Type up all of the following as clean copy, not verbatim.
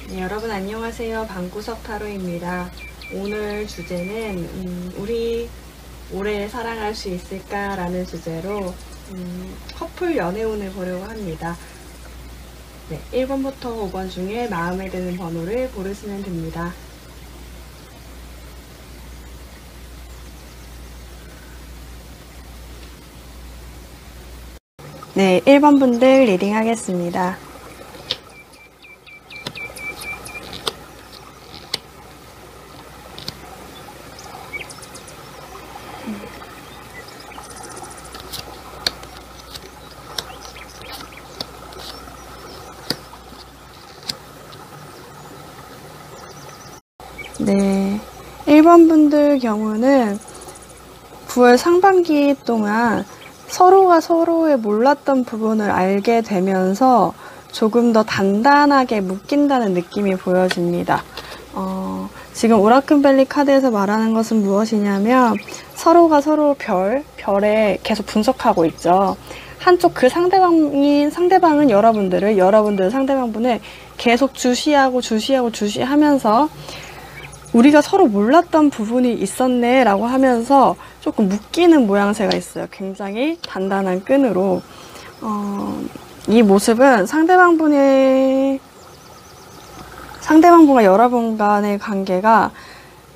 네, 여러분 안녕하세요. 방구석 타로입니다. 오늘 주제는 우리 오래 사랑할 수 있을까? 라는 주제로 커플 연애운을 보려고 합니다. 네, 1번부터 5번 중에 마음에 드는 번호를 고르시면 됩니다. 네, 1번 분들 리딩 하겠습니다. 네, 1번 분들 경우는 9월 상반기 동안 서로가 서로의 몰랐던 부분을 알게 되면서 조금 더 단단하게 묶인다는 느낌이 보여집니다. 지금 오라클밸리 카드에서 말하는 것은 무엇이냐면 서로가 서로 별에 계속 분석하고 있죠. 한쪽 그 상대방은 여러분들은 상대방분을 계속 주시하면서 우리가 서로 몰랐던 부분이 있었네 라고 하면서 조금 묶이는 모양새가 있어요. 굉장히 단단한 끈으로. 이 모습은 상대방분과 여러분 간의 관계가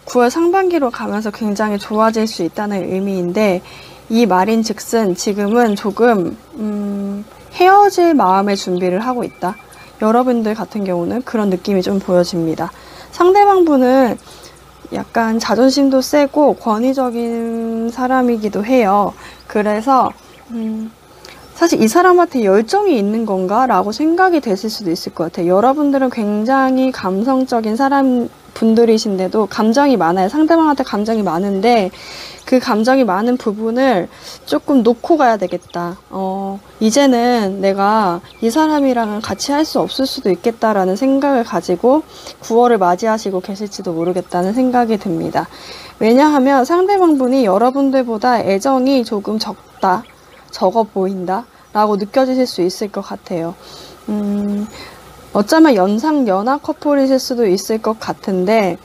9월 상반기로 가면서 굉장히 좋아질 수 있다는 의미인데, 이 말인 즉슨 지금은 조금 헤어질 마음의 준비를 하고 있다. 여러분들 같은 경우는 그런 느낌이 좀 보여집니다. 상대방분은 약간 자존심도 세고 권위적인 사람이기도 해요. 그래서 사실 이 사람한테 열정이 있는 건가? 라고 생각이 되실 수도 있을 것 같아요. 여러분들은 굉장히 감성적인 분들이신데도 감정이 많아요. 상대방한테 감정이 많은데 그 감정이 많은 부분을 조금 놓고 가야 되겠다. 이제는 내가 이 사람이랑은 같이 할 수 없을 수도 있겠다라는 생각을 가지고 9월을 맞이하시고 계실지도 모르겠다는 생각이 듭니다. 왜냐하면 상대방분이 여러분들보다 애정이 조금 적어 보인다 라고 느껴지실 수 있을 것 같아요. 어쩌면 연하 커플이실 수도 있을 것 같은데,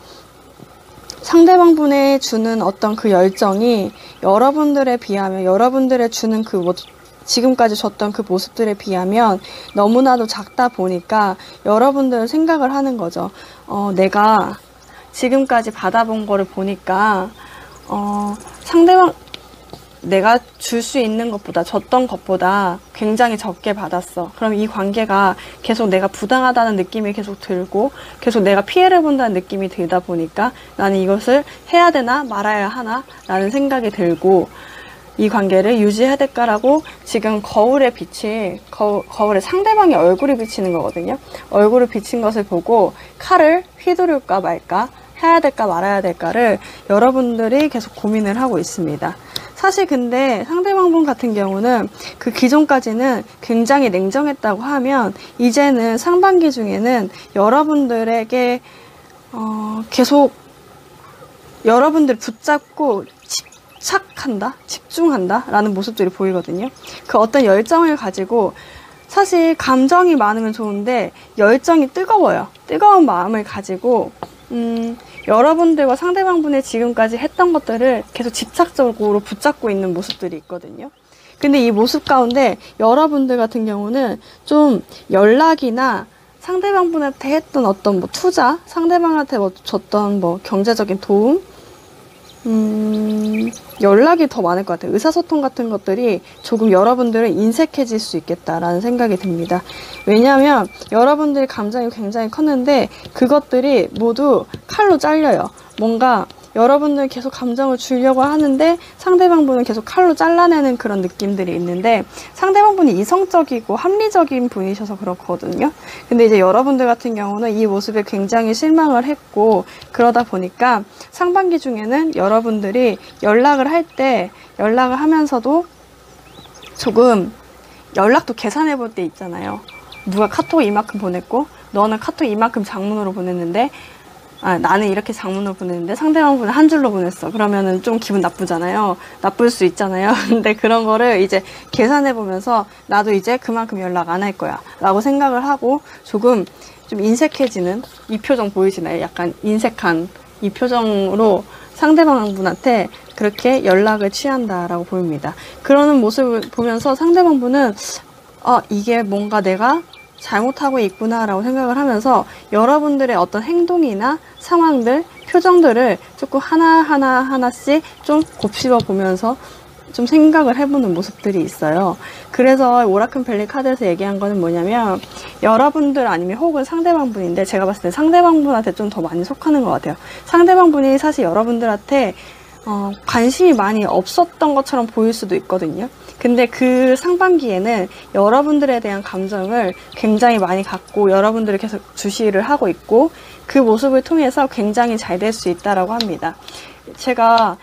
상대방분의 주는 어떤 그 열정이 여러분들에 비하면, 여러분들의 주는 지금까지 줬던 그 모습들에 비하면 너무나도 작다 보니까 여러분들은 생각을 하는 거죠. 내가 지금까지 받아본 거를 보니까 내가 줄 수 있는 것보다, 줬던 것보다 굉장히 적게 받았어. 그럼 이 관계가 계속 내가 부당하다는 느낌이 계속 들고 계속 내가 피해를 본다는 느낌이 들다 보니까 나는 이것을 해야 되나 말아야 하나 라는 생각이 들고, 이 관계를 유지해야 될까라고 지금 거울에 상대방의 얼굴이 비치는 거거든요. 얼굴을 비친 것을 보고 칼을 휘두를까 말까, 해야 될까 말아야 될까를 여러분들이 계속 고민을 하고 있습니다. 사실 근데 상대방분 같은 경우는 그 기존까지는 굉장히 냉정했다고 하면 이제는 상반기 중에는 여러분들에게 계속 여러분들 붙잡고 집중한다 라는 모습들이 보이거든요. 그 어떤 열정을 가지고, 사실 감정이 많으면 좋은데 열정이 뜨거운 마음을 가지고 여러분들과 상대방분의 지금까지 했던 것들을 계속 집착적으로 붙잡고 있는 모습들이 있거든요. 근데 이 모습 가운데 여러분들 같은 경우는 좀 연락이나 상대방분한테 했던 어떤 투자, 상대방한테 줬던 경제적인 도움, 연락이 더 많을 것 같아요. 의사소통 같은 것들이 조금 여러분들은 인색해질 수 있겠다라는 생각이 듭니다. 왜냐하면 여러분들의 감정이 굉장히 컸는데 그것들이 모두 칼로 잘려요. 뭔가 여러분들 계속 감정을 주려고 하는데 상대방분은 계속 칼로 잘라내는 그런 느낌들이 있는데, 상대방분이 이성적이고 합리적인 분이셔서 그렇거든요. 근데 이제 여러분들 같은 경우는 이 모습에 굉장히 실망을 했고, 그러다 보니까 상반기 중에는 여러분들이 연락을 하면서도 조금 연락도 계산해 볼 때 있잖아요. 누가 카톡 이만큼 보냈고 너는 카톡 이만큼 장문으로 보냈는데 나는 이렇게 장문으로 보냈는데 상대방분은 한 줄로 보냈어. 그러면은 좀 기분 나쁘잖아요. 나쁠 수 있잖아요. 근데 그런 거를 이제 계산해 보면서 나도 이제 그만큼 연락 안 할 거야 라고 생각을 하고 조금 좀 인색해지는 이 표정 보이시나요? 약간 인색한 이 표정으로 상대방분한테 그렇게 연락을 취한다라고 보입니다. 그러는 모습을 보면서 상대방분은 이게 뭔가 내가 잘못하고 있구나라고 생각을 하면서 여러분들의 어떤 행동이나 상황들, 표정들을 조금 하나씩 좀 곱씹어 보면서 좀 생각을 해보는 모습들이 있어요. 그래서 오라클 벨리 카드에서 얘기한 거는 뭐냐면 여러분들 아니면 혹은 상대방분인데 제가 봤을 때 상대방분한테 좀 더 많이 속하는 것 같아요. 상대방분이 사실 여러분들한테 관심이 많이 없었던 것처럼 보일 수도 있거든요. 근데 그 상반기에는 여러분들에 대한 감정을 굉장히 많이 갖고 여러분들을 계속 주시를 하고 있고 그 모습을 통해서 굉장히 잘 될 수 있다라고 합니다. 제가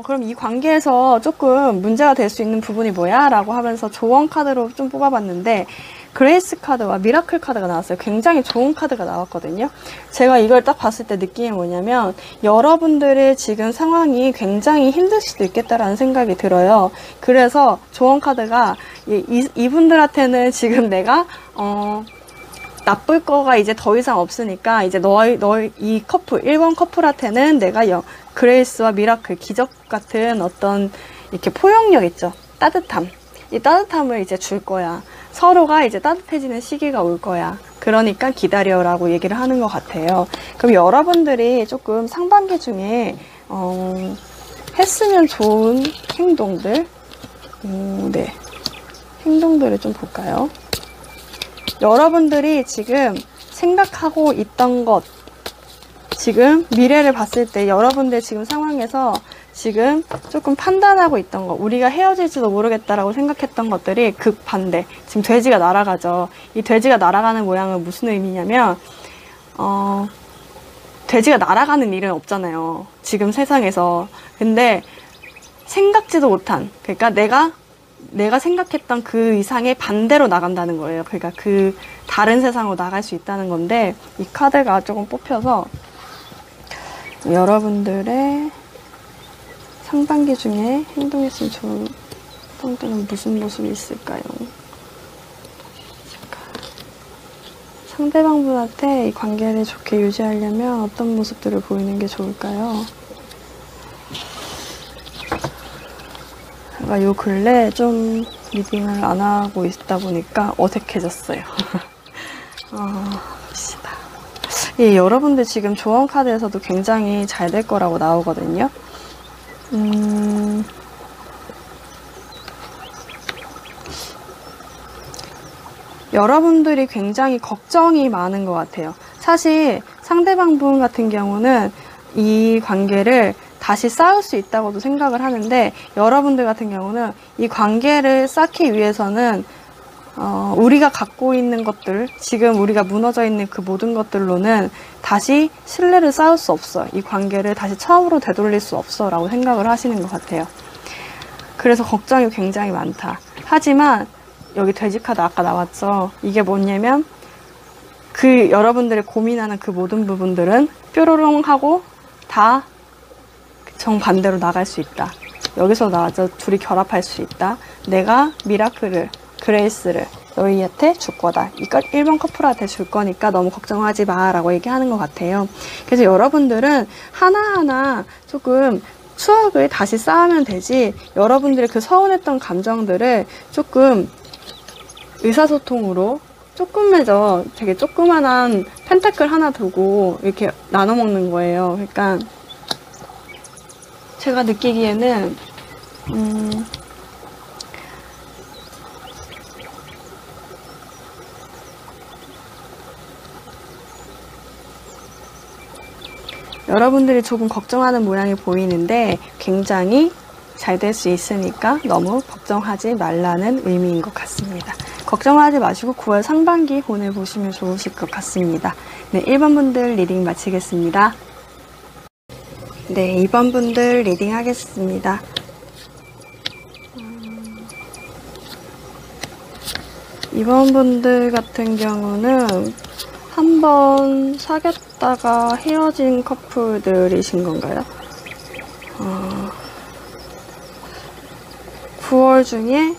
그럼 이 관계에서 조금 문제가 될 수 있는 부분이 뭐야? 라고 하면서 조언 카드로 좀 뽑아봤는데 그레이스 카드와 미라클 카드가 나왔어요. 굉장히 좋은 카드가 나왔거든요. 제가 이걸 딱 봤을 때 느낌이 뭐냐면 여러분들의 지금 상황이 굉장히 힘들 수도 있겠다라는 생각이 들어요. 그래서 조언 카드가 이분들한테는 지금 내가 나쁠 거가 이제 더 이상 없으니까 이제 이 커플 1번 커플한테는 내가 그레이스와 미라클 기적 같은 어떤 이렇게 포용력 있죠. 따뜻함. 이 따뜻함을 이제 줄 거야. 서로가 이제 따뜻해지는 시기가 올 거야. 그러니까 기다려라고 얘기를 하는 것 같아요. 그럼 여러분들이 조금 상반기 중에 했으면 좋은 행동들, 네, 행동들을 좀 볼까요? 여러분들이 지금 생각하고 있던 것, 지금 미래를 봤을 때 여러분들 지금 상황에서 지금 조금 판단하고 있던 거, 우리가 헤어질지도 모르겠다라고 생각했던 것들이 극반대. 지금 돼지가 날아가죠. 이 돼지가 날아가는 모양은 무슨 의미냐면 돼지가 날아가는 일은 없잖아요. 지금 세상에서. 근데 생각지도 못한, 그러니까 내가 생각했던 그 이상의 반대로 나간다는 거예요. 그러니까 그 다른 세상으로 나갈 수 있다는 건데 이 카드가 조금 뽑혀서 여러분들의 상반기 중에 행동했으면 좋은 행동들은 무슨 모습이 있을까요? 상대방분한테 이 관계를 좋게 유지하려면 어떤 모습들을 보이는 게 좋을까요? 제가 요 근래 좀 리딩을 안 하고 있다 보니까 어색해졌어요. 봅시다. 예, 여러분들 지금 조언 카드에서도 굉장히 잘 될 거라고 나오거든요. 여러분들이 굉장히 걱정이 많은 것 같아요. 사실 상대방분 같은 경우는 이 관계를 다시 쌓을 수 있다고도 생각을 하는데 여러분들 같은 경우는 이 관계를 쌓기 위해서는 우리가 갖고 있는 것들, 지금 우리가 무너져 있는 그 모든 것들로는 다시 신뢰를 쌓을 수 없어. 이 관계를 다시 처음으로 되돌릴 수 없어 라고 생각을 하시는 것 같아요. 그래서 걱정이 굉장히 많다. 하지만 여기 돼지 카드 아까 나왔죠. 이게 뭐냐면 그 여러분들이 고민하는 그 모든 부분들은 뾰로롱 하고 다 정반대로 나갈 수 있다. 여기서 나와서 둘이 결합할 수 있다. 내가 미라클을, 그레이스를 너희한테 줄 거다. 이걸 1번 커플한테 줄 거니까 너무 걱정하지 마 라고 얘기하는 것 같아요. 그래서 여러분들은 하나하나 조금 추억을 다시 쌓으면 되지 여러분들의 그 서운했던 감정들을 조금 의사소통으로 조금매져 되게 조그만한 펜타클 하나 두고 이렇게 나눠 먹는 거예요. 그러니까 제가 느끼기에는 여러분들이 조금 걱정하는 모양이 보이는데 굉장히 잘 될 수 있으니까 너무 걱정하지 말라는 의미인 것 같습니다. 걱정하지 마시고 9월 상반기 보내보시면 좋으실 것 같습니다. 네, 1번 분들 리딩 마치겠습니다. 네, 2번 분들 리딩 하겠습니다. 2번 분들 같은 경우는 한번 사귀었다가 헤어진 커플들이신 건가요? 9월 중에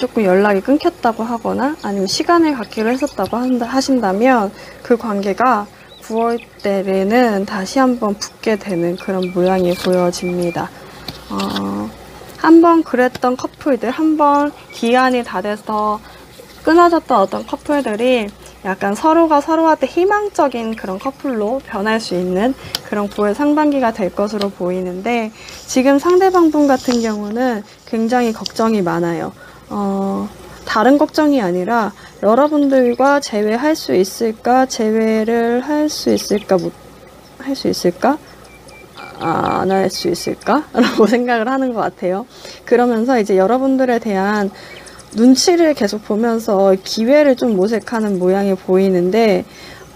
조금 연락이 끊겼다고 하거나 아니면 시간을 갖기로 했었다고 하신다면 그 관계가 9월 달에는 다시 한번 붙게 되는 그런 모양이 보여집니다. 한번 그랬던 커플들, 한번 기한이 다 돼서 끊어졌던 어떤 커플들이 약간 서로가 서로한테 희망적인 그런 커플로 변할 수 있는 그런 9월 상반기가 될 것으로 보이는데, 지금 상대방 분 같은 경우는 굉장히 걱정이 많아요. 다른 걱정이 아니라 여러분들과 재회할 수 있을까? 재회를 할 수 있을까? 할 수 있을까? 안 할 수 있을까? 라고 생각을 하는 것 같아요. 그러면서 이제 여러분들에 대한 눈치를 계속 보면서 기회를 좀 모색하는 모양이 보이는데,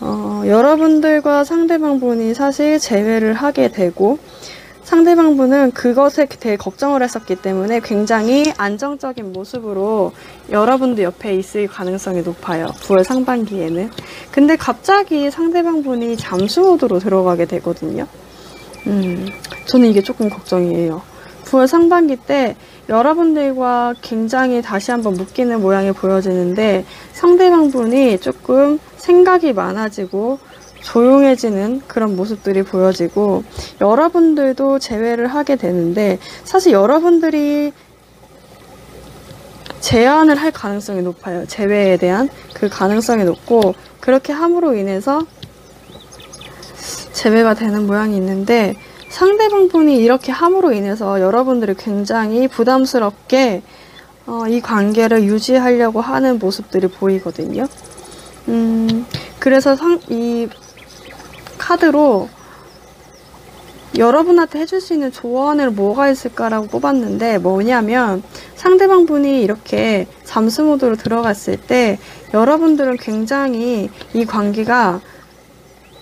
여러분들과 상대방 분이 사실 재회를 하게 되고, 상대방 분은 그것에 되게 걱정을 했었기 때문에 굉장히 안정적인 모습으로 여러분들 옆에 있을 가능성이 높아요. 9월 상반기에는. 근데 갑자기 상대방 분이 잠수 모드로 들어가게 되거든요. 저는 이게 조금 걱정이에요. 9월 상반기 때 여러분들과 굉장히 다시 한번 묶이는 모양이 보여지는데, 상대방 분이 조금 생각이 많아지고 조용해지는 그런 모습들이 보여지고, 여러분들도 재회를 하게 되는데, 사실 여러분들이 제안을 할 가능성이 높아요. 재회에 대한 그 가능성이 높고, 그렇게 함으로 인해서 재회가 되는 모양이 있는데, 상대방 분이 이렇게 함으로 인해서 여러분들이 굉장히 부담스럽게 이 관계를 유지하려고 하는 모습들이 보이거든요. 그래서 이 카드로 여러분한테 해줄 수 있는 조언을 뭐가 있을까라고 뽑았는데, 뭐냐면 상대방 분이 이렇게 잠수 모드로 들어갔을 때 여러분들은 굉장히 이 관계가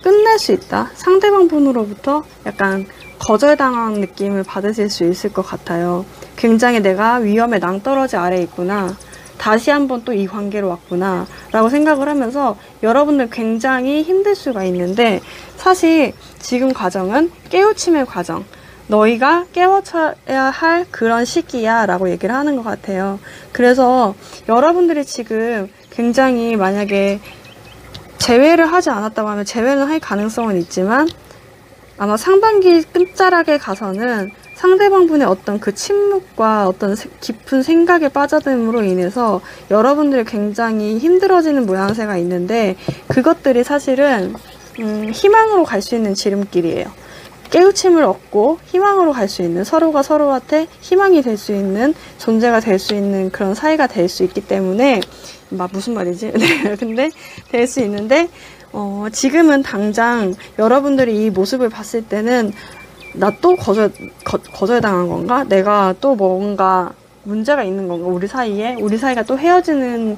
끝낼 수 있다. 상대방 분으로부터 약간 거절당한 느낌을 받으실 수 있을 것 같아요. 굉장히 내가 위험의 낭떠러지 아래에 있구나. 다시 한번 또 이 관계로 왔구나. 라고 생각을 하면서 여러분들 굉장히 힘들 수가 있는데, 사실 지금 과정은 깨우침의 과정. 너희가 깨워쳐야 할 그런 시기야. 라고 얘기를 하는 것 같아요. 그래서 여러분들이 지금 굉장히 만약에 재회를 하지 않았다고 하면 재회는 할 가능성은 있지만, 아마 상반기 끝자락에 가서는 상대방 분의 어떤 그 침묵과 어떤 깊은 생각에 빠져듦으로 인해서 여러분들이 굉장히 힘들어지는 모양새가 있는데, 그것들이 사실은 희망으로 갈 수 있는 지름길이에요. 깨우침을 얻고 희망으로 갈 수 있는, 서로가 서로한테 희망이 될 수 있는 존재가 될 수 있는 그런 사이가 될 수 있기 때문에, 무슨 말이지? 네, 근데 될 수 있는데, 지금은 당장 여러분들이 이 모습을 봤을 때는 나 또 거절당한 건가? 내가 또 뭔가 문제가 있는 건가? 우리 사이가 또 헤어지는,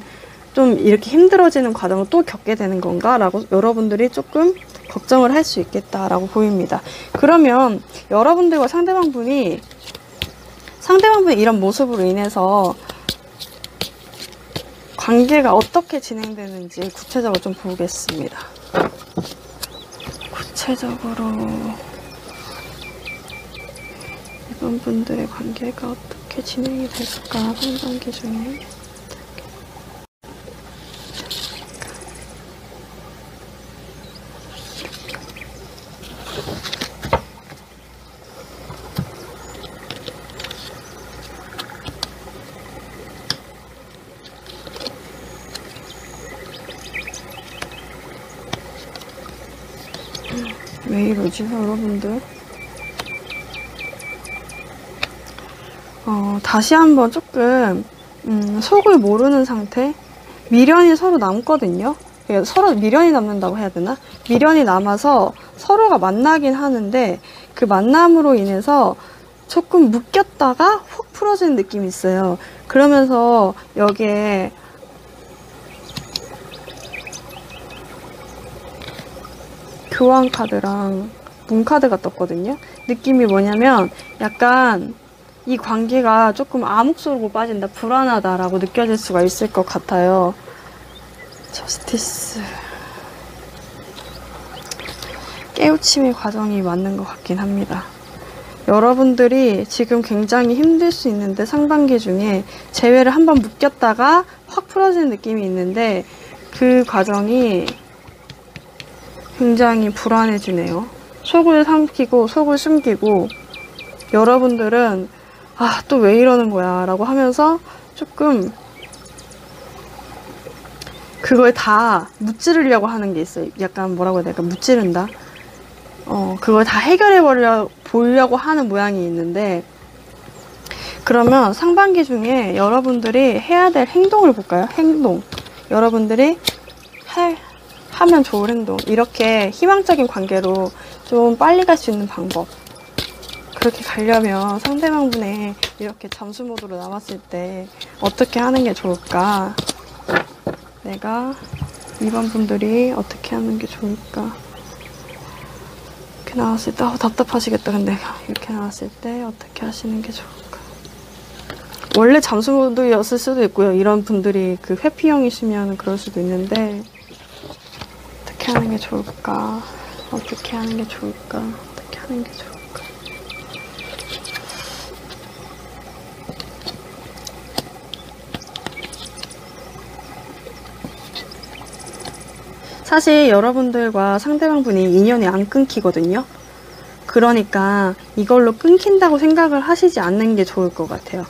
좀 이렇게 힘들어지는 과정을 또 겪게 되는 건가? 라고 여러분들이 조금 걱정을 할 수 있겠다라고 보입니다. 그러면 여러분들과 상대방 분이 이런 모습으로 인해서 관계가 어떻게 진행되는지 구체적으로 좀 보겠습니다. 구체적으로 이번 분들의 관계가 어떻게 진행이 될까, 상반기 중에. 왜 이러지, 여러분들? 다시 한번 조금 속을 모르는 상태? 미련이 서로 남거든요. 서로 미련이 남는다고 해야 되나? 미련이 남아서 서로가 만나긴 하는데, 그 만남으로 인해서 조금 묶였다가 훅 풀어지는 느낌이 있어요. 그러면서 여기에 교환 카드랑 문 카드가 떴거든요. 느낌이 뭐냐면 약간 이 관계가 조금 암흑 속으로 빠진다, 불안하다라고 느껴질 수가 있을 것 같아요. 저스티스. 깨우침의 과정이 맞는 것 같긴 합니다. 여러분들이 지금 굉장히 힘들 수 있는데 상반기 중에 재회를 한번 묶였다가 확 풀어지는 느낌이 있는데 그 과정이 굉장히 불안해지네요. 속을 삼키고 속을 숨기고 여러분들은 아, 또 왜 이러는 거야 라고 하면서 조금 그걸 다 무찌르려고 하는 게 있어요. 약간 뭐라고 해야 될까? 무찌른다? 그걸 다 해결해 보려고 하는 모양이 있는데, 그러면 상반기 중에 여러분들이 해야 될 행동을 볼까요? 행동. 여러분들이 하면 좋을 행동. 이렇게 희망적인 관계로 좀 빨리 갈 수 있는 방법. 그렇게 가려면 상대방분의 이렇게 잠수 모드로 나왔을 때 어떻게 하는 게 좋을까? 내가 2번 분들이 어떻게 하는 게 좋을까? 이렇게 나왔을 때 답답하시겠다. 근데 이렇게 나왔을 때 어떻게 하시는 게 좋을까? 원래 잠수 모드였을 수도 있고요. 이런 분들이 그 회피형이시면 그럴 수도 있는데 어떻게 하는 게 좋을까? 어떻게 하는 게 좋을까? 어떻게 하는 게 좋을까? 사실 여러분들과 상대방분이 인연이 안 끊기거든요. 그러니까 이걸로 끊긴다고 생각을 하시지 않는 게 좋을 것 같아요.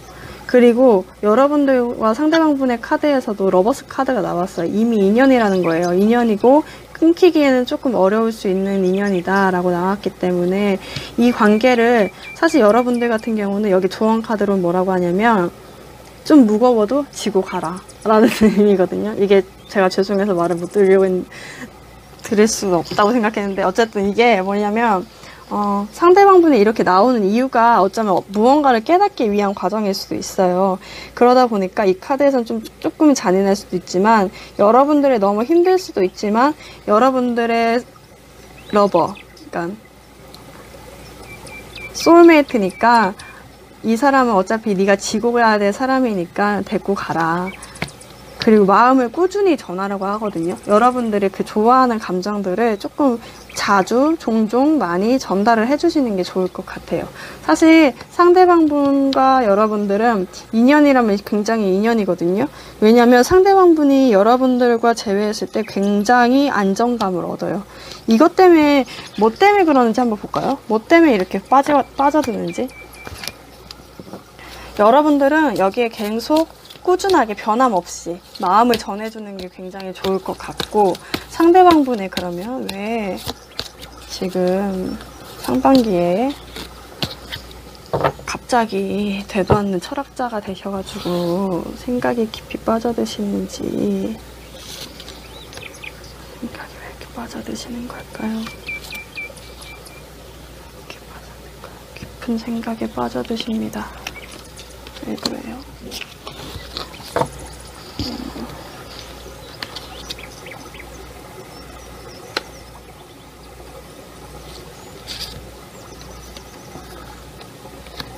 그리고 여러분들과 상대방분의 카드에서도 러버스 카드가 나왔어요. 이미 인연이라는 거예요. 인연이고 끊기기에는 조금 어려울 수 있는 인연이다 라고 나왔기 때문에 이 관계를 사실 여러분들 같은 경우는 여기 조언 카드로 뭐라고 하냐면 좀 무거워도 지고 가라 라는 의미거든요. 이게 제가 죄송해서 말을 못 드릴 수 없다고 생각했는데 어쨌든 이게 뭐냐면 상대방분이 이렇게 나오는 이유가 어쩌면 무언가를 깨닫기 위한 과정일 수도 있어요. 그러다 보니까 이 카드에서는 조금 잔인할 수도 있지만 여러분들이 너무 힘들 수도 있지만 여러분들의 러버, 그러니까 소울메이트니까 이 사람은 어차피 네가 지고 가야 될 사람이니까 데리고 가라. 그리고 마음을 꾸준히 전하라고 하거든요. 여러분들이 그 좋아하는 감정들을 조금 자주, 종종 많이 전달을 해주시는 게 좋을 것 같아요. 사실 상대방분과 여러분들은 인연이라면 굉장히 인연이거든요. 왜냐하면 상대방분이 여러분들과 재회했을 때 굉장히 안정감을 얻어요. 이것 때문에, 뭐 때문에 그러는지 한번 볼까요? 뭐 때문에 이렇게 빠져드는지. 여러분들은 여기에 계속 꾸준하게 변함없이 마음을 전해주는 게 굉장히 좋을 것 같고 상대방분이 그러면 왜 지금 상반기에 갑자기 되도 않는 철학자가 되셔가지고 생각이 깊이 빠져드시는지 생각이 왜 이렇게 빠져드시는 걸까요? 이렇게 빠져들까요? 깊은 생각에 빠져드십니다. 왜 그래요?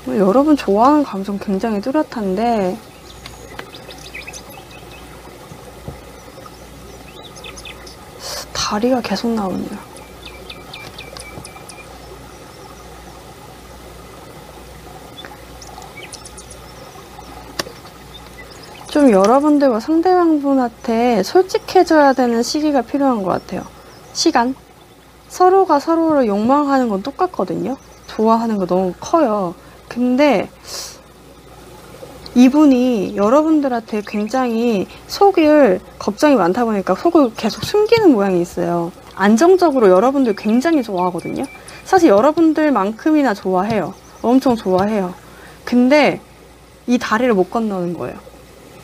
여러분 좋아하는 감정 굉장히 뚜렷한데 다리가 계속 나오네요. 좀 여러분들과 상대방분한테 솔직해져야 되는 시기가 필요한 것 같아요. 시간. 서로가 서로를 욕망하는 건 똑같거든요. 좋아하는 거 너무 커요. 근데 이분이 여러분들한테 굉장히 속을 걱정이 많다 보니까 속을 계속 숨기는 모양이 있어요. 안정적으로 여러분들 굉장히 좋아하거든요. 사실 여러분들만큼이나 좋아해요. 엄청 좋아해요. 근데 이 다리를 못 건너는 거예요.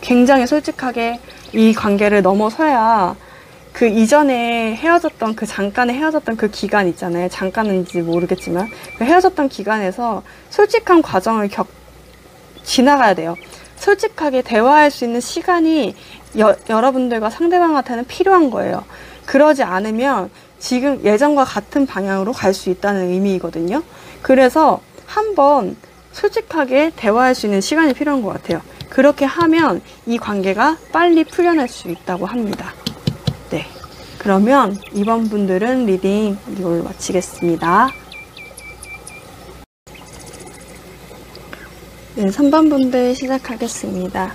굉장히 솔직하게 이 관계를 넘어서야 그 이전에 헤어졌던 잠깐에 헤어졌던 그 기간 있잖아요. 잠깐인지 모르겠지만 그 헤어졌던 기간에서 솔직한 과정을 지나가야 돼요. 솔직하게 대화할 수 있는 시간이 여러분들과 상대방한테는 필요한 거예요. 그러지 않으면 지금 예전과 같은 방향으로 갈 수 있다는 의미이거든요. 그래서 한번 솔직하게 대화할 수 있는 시간이 필요한 것 같아요. 그렇게 하면 이 관계가 빨리 풀려날 수 있다고 합니다. 네, 그러면 이번 분들은 리딩 이걸로 마치겠습니다. 네, 3번 분들 시작하겠습니다.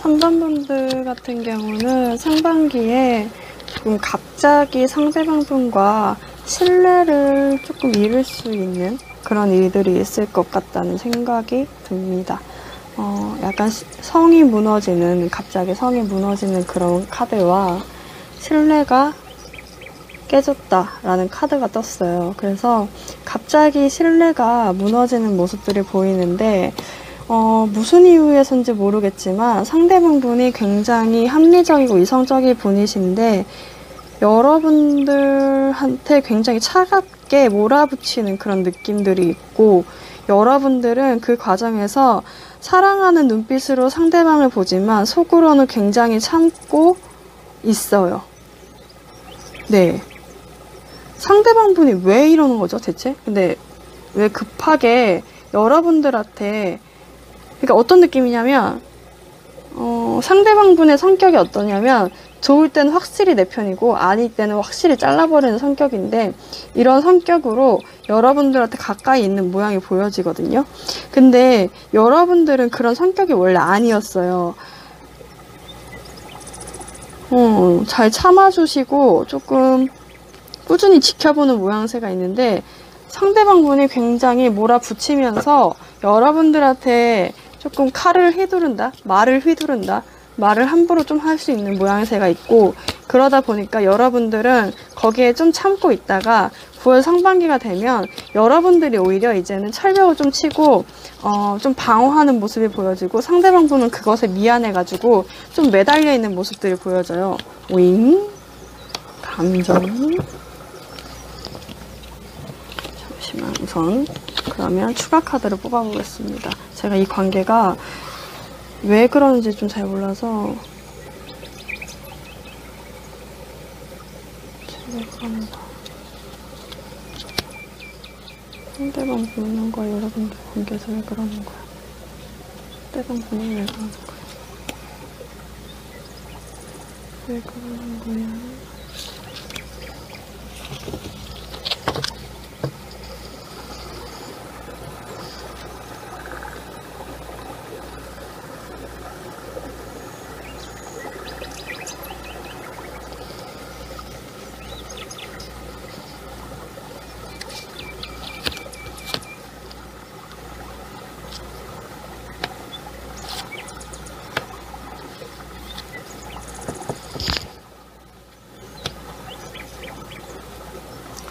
3번 분들 같은 경우는 상반기에 조금 갑자기 상대방분과 신뢰를 조금 잃을 수 있는 그런 일들이 있을 것 같다는 생각이 듭니다. 약간 성이 무너지는, 갑자기 성이 무너지는 그런 카드와 신뢰가 깨졌다라는 카드가 떴어요. 그래서 갑자기 신뢰가 무너지는 모습들이 보이는데 무슨 이유에서인지 모르겠지만 상대방분이 굉장히 합리적이고 이성적인 분이신데 여러분들한테 굉장히 차갑게 몰아붙이는 그런 느낌들이 있고, 여러분들은 그 과정에서 사랑하는 눈빛으로 상대방을 보지만 속으로는 굉장히 참고 있어요. 네. 상대방분이 왜 이러는 거죠, 대체? 근데 왜 급하게 여러분들한테, 그러니까 어떤 느낌이냐면 상대방분의 성격이 어떠냐면 좋을 때는 확실히 내 편이고 아닐 때는 확실히 잘라버리는 성격인데, 이런 성격으로 여러분들한테 가까이 있는 모양이 보여지거든요. 근데 여러분들은 그런 성격이 원래 아니었어요. 잘 참아주시고 조금 꾸준히 지켜보는 모양새가 있는데, 상대방분이 굉장히 몰아붙이면서 여러분들한테 조금 칼을 휘두른다, 말을 휘두른다, 말을 함부로 좀 할 수 있는 모양새가 있고, 그러다 보니까 여러분들은 거기에 좀 참고 있다가 9월 상반기가 되면 여러분들이 오히려 이제는 철벽을 좀 치고 좀 방어하는 모습이 보여지고, 상대방분은 그것에 미안해가지고 좀 매달려 있는 모습들이 보여져요. 오잉? 감정. 잠시만, 우선 그러면 추가 카드를 뽑아보겠습니다. 제가 이 관계가 왜 그러는지 좀 잘 몰라서 상대방 보는 거야, 여러분들 관계에서 왜 그러는 거야? 상대방 보는 왜 그러는 거야? 왜 그러는 거야?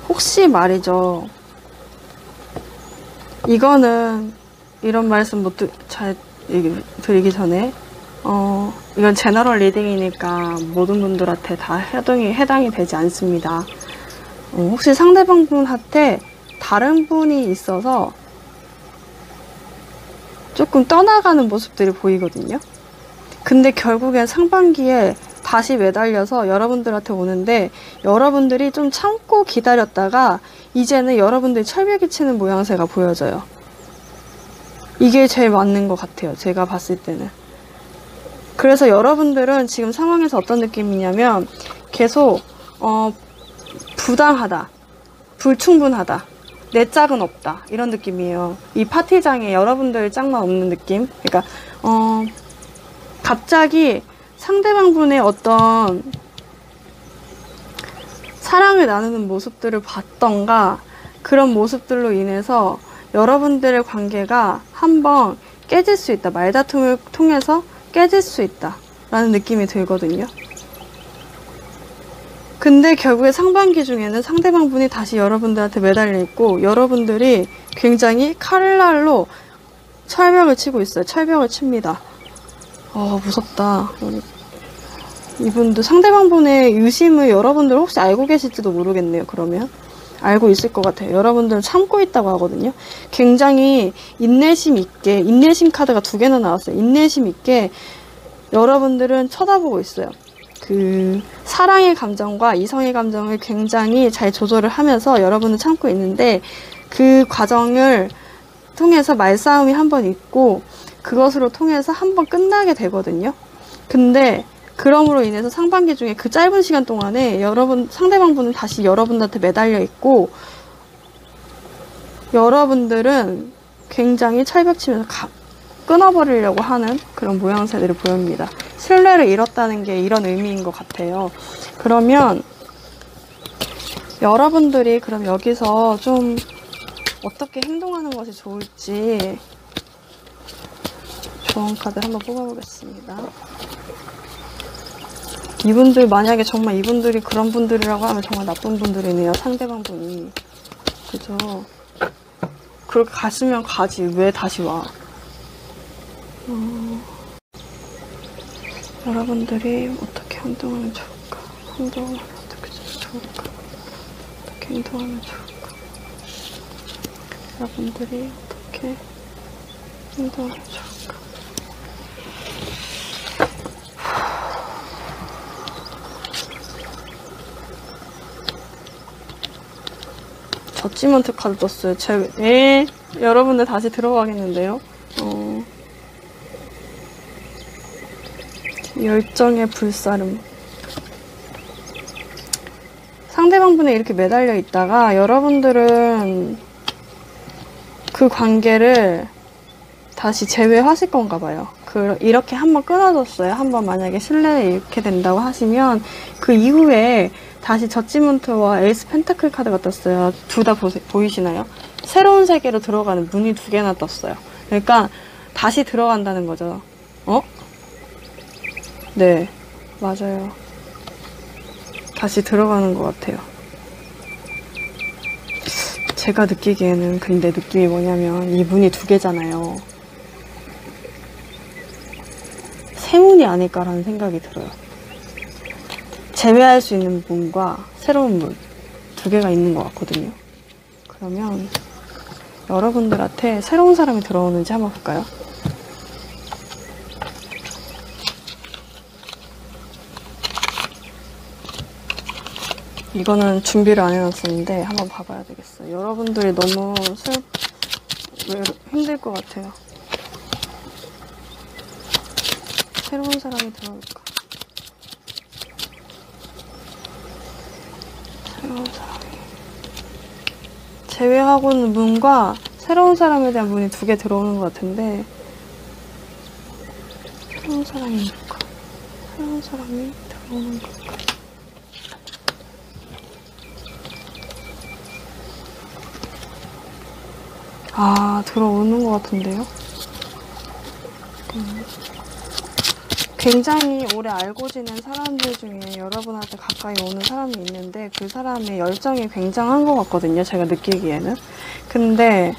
혹시 말이죠, 이거는 이런 말씀 잘 드리기 전에 이건 제너럴 리딩이니까 모든 분들한테 다 해당이 되지 않습니다. 혹시 상대방 분한테 다른 분이 있어서 조금 떠나가는 모습들이 보이거든요. 근데 결국엔 상반기에 다시 매달려서 여러분들한테 오는데, 여러분들이 좀 참고 기다렸다가 이제는 여러분들이 철벽이 치는 모양새가 보여져요. 이게 제일 맞는 것 같아요, 제가 봤을 때는. 그래서 여러분들은 지금 상황에서 어떤 느낌이냐면 계속 부당하다, 불충분하다, 내 짝은 없다, 이런 느낌이에요. 이 파티장에 여러분들 짝만 없는 느낌. 그러니까 갑자기 상대방분의 어떤 사랑을 나누는 모습들을 봤던가, 그런 모습들로 인해서 여러분들의 관계가 한번 깨질 수 있다, 말다툼을 통해서 깨질 수 있다 라는 느낌이 들거든요. 근데 결국에 상반기 중에는 상대방분이 다시 여러분들한테 매달려 있고, 여러분들이 굉장히 칼날로 철벽을 치고 있어요. 철벽을 칩니다. 무섭다. 이분도 상대방분의 유심을 여러분들 혹시 알고 계실지도 모르겠네요. 그러면 알고 있을 것 같아요. 여러분들은 참고 있다고 하거든요. 굉장히 인내심 있게, 인내심 카드가 2개나 나왔어요. 인내심 있게 여러분들은 쳐다보고 있어요. 그 사랑의 감정과 이성의 감정을 굉장히 잘 조절을 하면서 여러분은 참고 있는데, 그 과정을 통해서 말싸움이 한번 있고 그것으로 통해서 한번 끝나게 되거든요. 근데 그럼으로 인해서 상반기 중에 그 짧은 시간 동안에 상대방분은 다시 여러분들한테 매달려 있고, 여러분들은 굉장히 철벽치면서 끊어버리려고 하는 그런 모양새들을 보입니다. 신뢰를 잃었다는 게 이런 의미인 것 같아요. 그러면 여러분들이 그럼 여기서 좀 어떻게 행동하는 것이 좋을지 조언 카드 한번 뽑아보겠습니다. 이분들 만약에 정말 이분들이 그런 분들이라고 하면 정말 나쁜 분들이네요. 상대방 분이. 그죠? 그렇게 갔으면 가지. 왜 다시 와? 여러분들이 어떻게 행동하면 좋을까? 행동하면 어떻게 좋을까? 어떻게 행동하면 좋을까? 여러분들이 어떻게 행동하면 좋을까? 저지먼트 카드 떴어요. 여러분들 다시 들어가겠는데요? 열정의 불사름. 상대방분에 이렇게 매달려 있다가 여러분들은 그 관계를 다시 재회하실 건가 봐요. 이렇게 한번 끊어졌어요. 한번 만약에 신뢰를 잃게 된다고 하시면 그 이후에 다시 저지먼트와 에이스 펜타클 카드가 떴어요. 둘 다 보이시나요? 새로운 세계로 들어가는 문이 2개나 떴어요. 그러니까 다시 들어간다는 거죠. 네, 맞아요. 다시 들어가는 것 같아요. 제가 느끼기에는 근데 느낌이 뭐냐면 이 문이 2개잖아요. 새 문이 아닐까라는 생각이 들어요. 제외할 수 있는 문과 새로운 문 2개가 있는 것 같거든요. 그러면 여러분들한테 새로운 사람이 들어오는지 한번 볼까요? 이거는 준비를 안 해놨었는데 한번 봐봐야 되겠어요. 여러분들이 너무 힘들 것 같아요. 새로운 사람이 들어올까? 새로운 사람이. 제외하고는 문과 새로운 사람에 대한 문이 2개 들어오는 것 같은데, 새로운 사람이 뭘까? 새로운 사람이 들어오는 걸까? 들어오는 것 같은데요? 굉장히 오래 알고 지낸 사람들 중에 여러분한테 가까이 오는 사람이 있는데 그 사람의 열정이 굉장한 것 같거든요. 제가 느끼기에는. 근데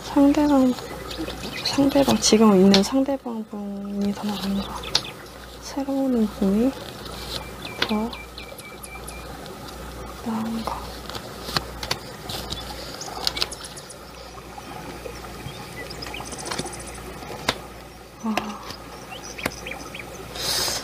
상대방 지금 있는 상대방 분이 더 나은가? 새로운 분이 더 나은가?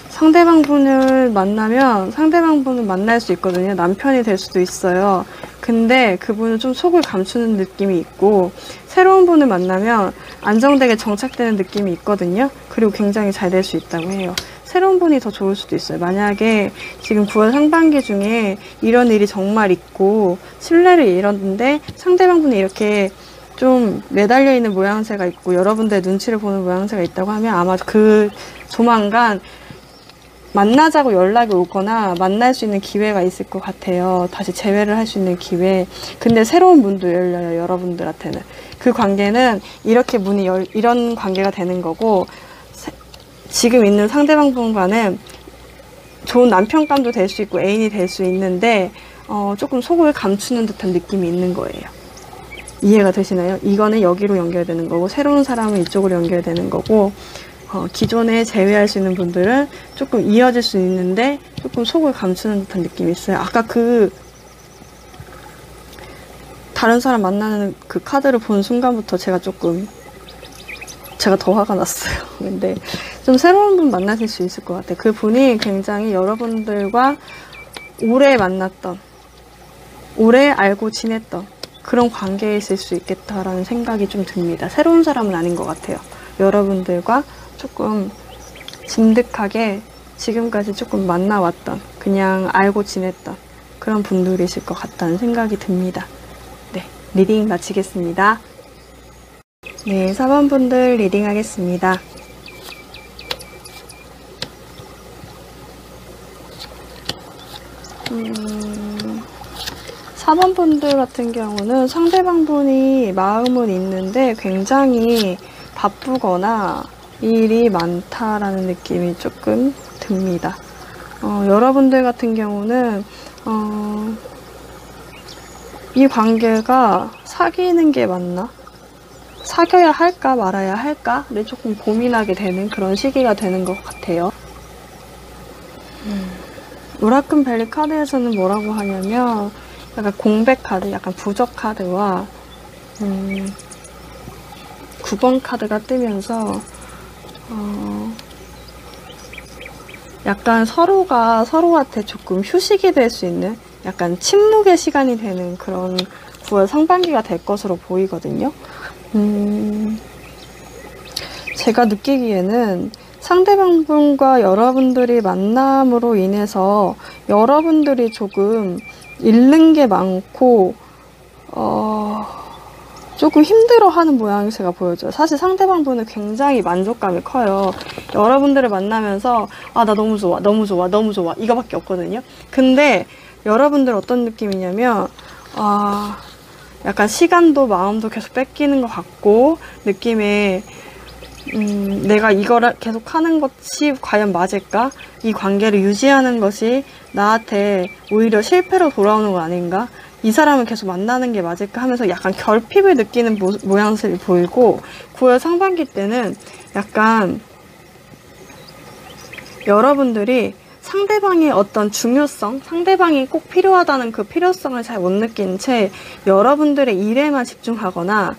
상대방 분을 만나면 상대방 분을 만날 수 있거든요. 남편이 될 수도 있어요. 근데 그분은 좀 속을 감추는 느낌이 있고, 새로운 분을 만나면 안정되게 정착되는 느낌이 있거든요. 그리고 굉장히 잘 될 수 있다고 해요. 새로운 분이 더 좋을 수도 있어요. 만약에 지금 9월 상반기 중에 이런 일이 정말 있고 신뢰를 잃었는데 상대방 분이 이렇게 좀 매달려 있는 모양새가 있고 여러분들의 눈치를 보는 모양새가 있다고 하면 아마 조만간 만나자고 연락이 오거나 만날 수 있는 기회가 있을 것 같아요. 다시 재회를 할 수 있는 기회. 근데 새로운 문도 열려요, 여러분들한테는. 그 관계는 이렇게 이런 관계가 되는 거고, 지금 있는 상대방 분과는 좋은 남편감도 될 수 있고 애인이 될 수 있는데 조금 속을 감추는 듯한 느낌이 있는 거예요. 이해가 되시나요? 이거는 여기로 연결되는 거고, 새로운 사람은 이쪽으로 연결되는 거고, 기존에 제외할 수 있는 분들은 조금 이어질 수 있는데 조금 속을 감추는 듯한 느낌이 있어요. 아까 다른 사람 만나는 그 카드를 본 순간부터 제가 더 화가 났어요. 근데 좀 새로운 분 만나실 수 있을 것 같아요. 그 분이 굉장히 여러분들과 오래 만났던, 오래 알고 지냈던 그런 관계에 있을 수 있겠다라는 생각이 좀 듭니다. 새로운 사람은 아닌 것 같아요. 여러분들과 조금 진득하게 지금까지 조금 만나왔던, 그냥 알고 지냈던 그런 분들이실 것 같다는 생각이 듭니다. 네, 리딩 마치겠습니다. 네, 4번 분들 리딩 하겠습니다. 4번 분들 같은 경우는 상대방 분이 마음은 있는데 굉장히 바쁘거나 일이 많다라는 느낌이 조금 듭니다. 여러분들 같은 경우는 이 관계가 사귀는 게 맞나? 사귀어야 할까 말아야 할까를 조금 고민하게 되는 그런 시기가 되는 것 같아요. 오라클 벨리 카드에서는 뭐라고 하냐면 약간 공백 카드, 약간 부적 카드와 9번 카드가 뜨면서 약간 서로가 서로한테 조금 휴식이 될 수 있는 약간 침묵의 시간이 되는 그런 9월 상반기가 될 것으로 보이거든요. 제가 느끼기에는 상대방 분과 여러분들이 만남으로 인해서 여러분들이 조금 잃는 게 많고 조금 힘들어하는 모양이 제가 보여져요. 사실 상대방 분은 굉장히 만족감이 커요. 여러분들을 만나면서 나 너무 좋아, 너무 좋아, 너무 좋아 이거밖에 없거든요. 근데 여러분들 어떤 느낌이냐면 약간 시간도 마음도 계속 뺏기는 것 같고 느낌에 내가 이거를 계속 하는 것이 과연 맞을까? 이 관계를 유지하는 것이 나한테 오히려 실패로 돌아오는 거 아닌가? 이 사람을 계속 만나는 게 맞을까 하면서 약간 결핍을 느끼는 모양새를 보이고 9월 상반기 때는 약간 여러분들이 상대방의 어떤 중요성, 상대방이 꼭 필요하다는 그 필요성을 잘 못 느낀 채 여러분들의 일에만 집중하거나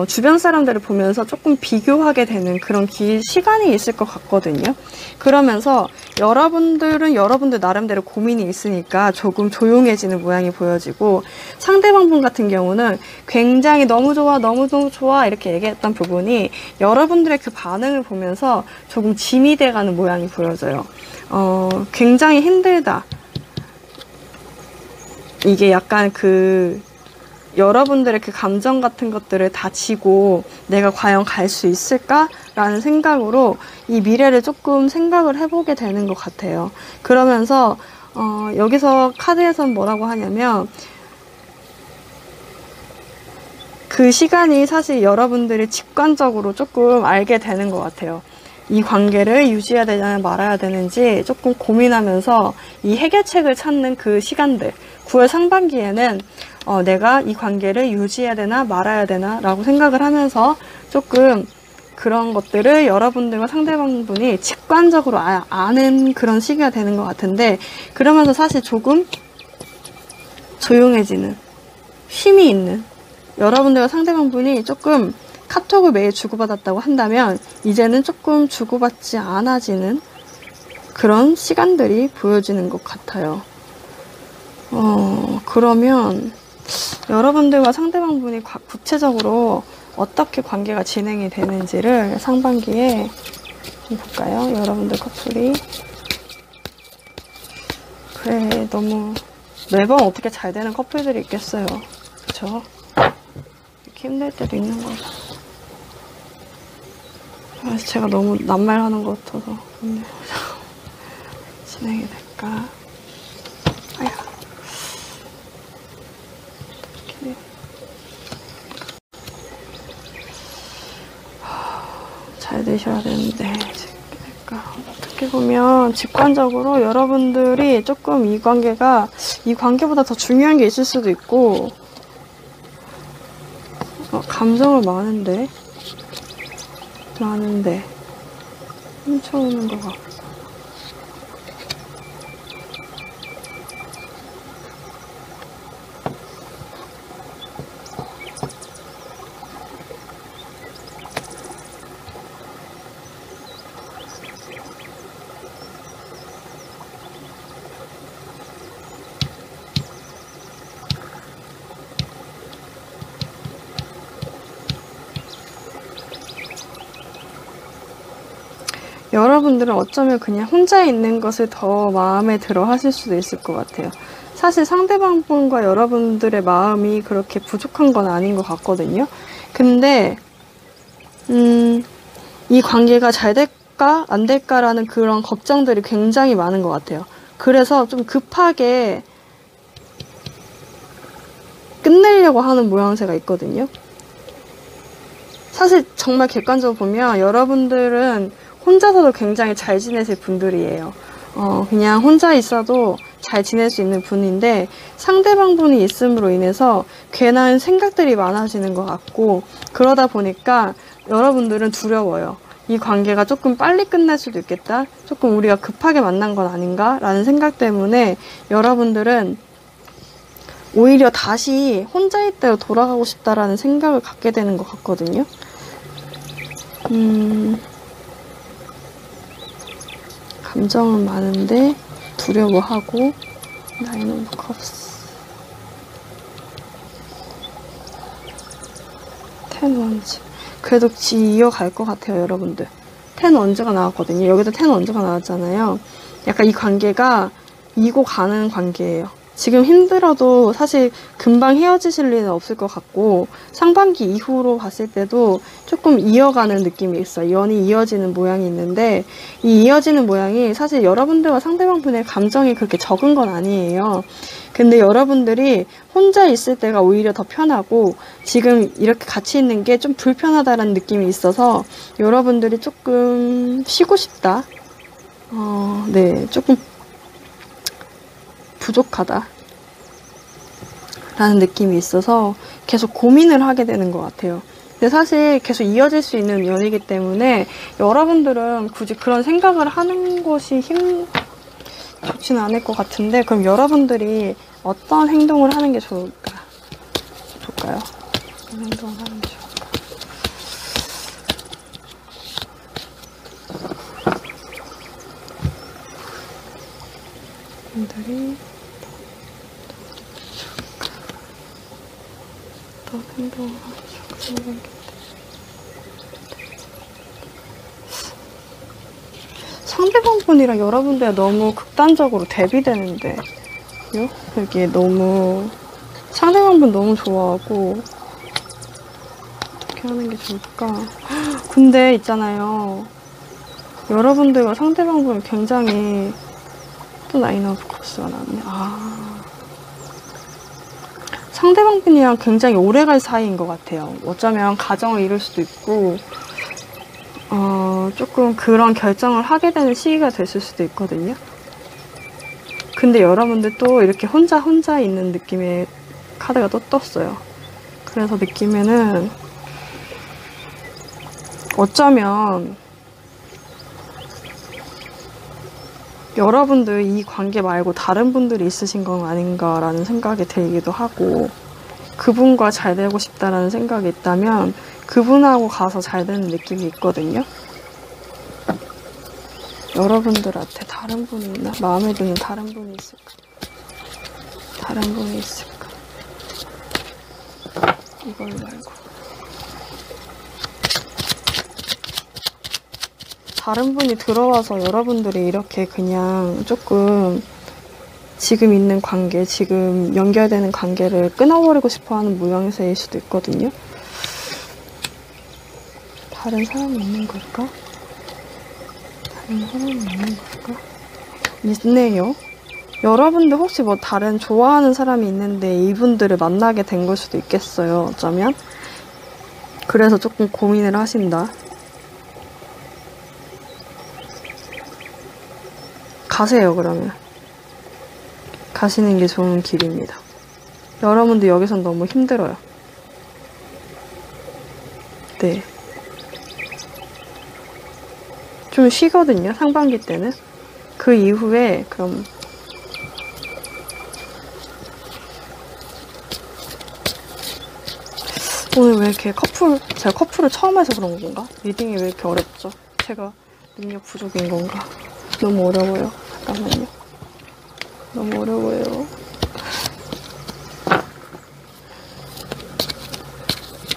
주변 사람들을 보면서 조금 비교하게 되는 그런 시간이 있을 것 같거든요. 그러면서 여러분들은 여러분들 나름대로 고민이 있으니까 조금 조용해지는 모양이 보여지고 상대방 분 같은 경우는 굉장히 너무 좋아, 너무너무 좋아 이렇게 얘기했던 부분이 여러분들의 그 반응을 보면서 조금 짐이 돼가는 모양이 보여져요. 굉장히 힘들다. 이게 약간 여러분들의 그 감정 같은 것들을 다 지고 내가 과연 갈 수 있을까라는 생각으로 이 미래를 조금 생각을 해보게 되는 것 같아요. 그러면서 여기서 카드에서는 뭐라고 하냐면 그 시간이 사실 여러분들이 직관적으로 조금 알게 되는 것 같아요. 이 관계를 유지해야 되냐 말아야 되는지 조금 고민하면서 이 해결책을 찾는 그 시간들 9월 상반기에는 내가 이 관계를 유지해야 되나 말아야 되나 라고 생각을 하면서 조금 그런 것들을 여러분들과 상대방분이 직관적으로 아는 그런 시기가 되는 것 같은데 그러면서 사실 조금 조용해지는 쉼이 있는 여러분들과 상대방분이 조금 카톡을 매일 주고받았다고 한다면 이제는 조금 주고받지 않아지는 그런 시간들이 보여지는 것 같아요. 그러면 여러분들과 상대방분이 구체적으로 어떻게 관계가 진행이 되는지를 상반기에 좀 볼까요? 여러분들 커플이 그래 너무 매번 어떻게 잘 되는 커플들이 있겠어요. 그쵸? 이렇게 힘들 때도 있는 거죠. 그래서 제가 너무 낱말하는 것 같아서 진행이 될까? 아야. 이렇게. 잘 되셔야 되는데 그러니까 어떻게 보면 직관적으로 여러분들이 조금 이 관계보다 더 중요한 게 있을 수도 있고 감정을 많은데 훔쳐오는 것 같고 여러분들은 어쩌면 그냥 혼자 있는 것을 더 마음에 들어 하실 수도 있을 것 같아요. 사실 상대방분과 여러분들의 마음이 그렇게 부족한 건 아닌 것 같거든요. 근데 이 관계가 잘 될까 안 될까라는 그런 걱정들이 굉장히 많은 것 같아요. 그래서 좀 급하게 끝내려고 하는 모양새가 있거든요. 사실 정말 객관적으로 보면 여러분들은 혼자서도 굉장히 잘 지내실 분들이에요. 그냥 혼자 있어도 잘 지낼 수 있는 분인데 상대방 분이 있음으로 인해서 괜한 생각들이 많아지는 것 같고, 그러다 보니까 여러분들은 두려워요. 이 관계가 조금 빨리 끝날 수도 있겠다. 조금 우리가 급하게 만난 건 아닌가? 라는 생각 때문에 여러분들은 오히려 다시 혼자일 때로 돌아가고 싶다라는 생각을 갖게 되는 것 같거든요. 감정은 많은데 두려워하고. 나인 오브 컵스, 텐 원즈. 그래도 이어갈 것 같아요, 여러분들. 텐 원즈가 나왔거든요. 여기도 텐 원즈가 나왔잖아요. 약간 이 관계가 이고 가는 관계예요. 지금 힘들어도 사실 금방 헤어지실 일은 없을 것 같고, 상반기 이후로 봤을 때도 조금 이어가는 느낌이 있어요. 연이 이어지는 모양이 있는데, 이 이어지는 모양이 사실 여러분들과 상대방분의 감정이 그렇게 적은 건 아니에요. 근데 여러분들이 혼자 있을 때가 오히려 더 편하고, 지금 이렇게 같이 있는 게 좀 불편하다는 느낌이 있어서 여러분들이 조금 쉬고 싶다. 네, 조금 부족하다 라는 느낌이 있어서 계속 고민을 하게 되는 것 같아요. 근데 사실 계속 이어질 수 있는 연이기 때문에 여러분들은 굳이 그런 생각을 하는 것이 좋지는 않을 것 같은데, 그럼 여러분들이 어떤 행동을 하는 게 좋을까요? 어떤 행동을 하는 게 좋을까요? 분들이 행동을 하죠. 상대방분이랑 여러분들 너무 극단적으로 대비되는데, 이게 너무 상대방분 너무 좋아하고 어떻게 하는 게 좋을까? 근데 있잖아요, 여러분들과 상대방분 굉장히, 또 나인 오브 컵스가 나왔네. 상대방분이랑 굉장히 오래갈 사이인 것 같아요. 어쩌면 가정을 이룰 수도 있고, 조금 그런 결정을 하게 되는 시기가 됐을 수도 있거든요. 근데 여러분들 또 이렇게 혼자 있는 느낌의 카드가 또 떴어요. 그래서 느낌에는 어쩌면 여러분들 이 관계 말고 다른 분들이 있으신 건 아닌가라는 생각이 들기도 하고, 그분과 잘 되고 싶다라는 생각이 있다면 그분하고 가서 잘 되는 느낌이 있거든요. 여러분들한테 다른 분이 있나? 마음에 드는 다른 분이 있을까? 다른 분이 있을까? 이걸 말고 다른 분이 들어와서 여러분들이 이렇게 그냥 조금 지금 있는 관계, 지금 연결되는 관계를 끊어버리고 싶어하는 모양새일 수도 있거든요. 다른 사람이 있는 걸까? 다른 사람이 있는 걸까? 있네요. 여러분들 혹시 뭐 다른 좋아하는 사람이 있는데 이분들을 만나게 된 걸 수도 있겠어요, 어쩌면. 그래서 조금 고민을 하신다. 가세요, 그러면. 가시는 게 좋은 길입니다. 여러분들 여기선 너무 힘들어요. 네. 좀 쉬거든요, 상반기 때는. 그 이후에 그럼 오늘 왜 이렇게 제가 커플을 처음 해서 그런 건가? 리딩이 왜 이렇게 어렵죠? 제가 능력 부족인 건가? 너무 어려워요. 잠깐만요. 너무 어려워요.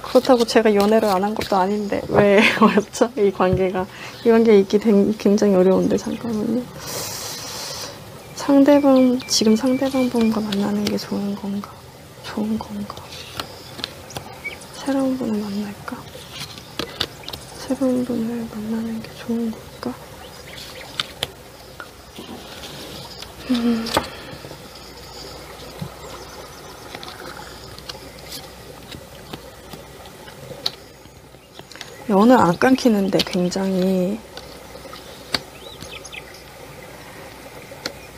그렇다고 제가 연애를 안 한 것도 아닌데 왜 어렵죠? 이 관계가 이런 게 있기 굉장히 어려운데, 잠깐만요. 지금 상대방 분과 만나는 게 좋은 건가? 새로운 분을 만날까? 새로운 분을 만나는 게 좋은 걸까? 연을 안 끊기는데 굉장히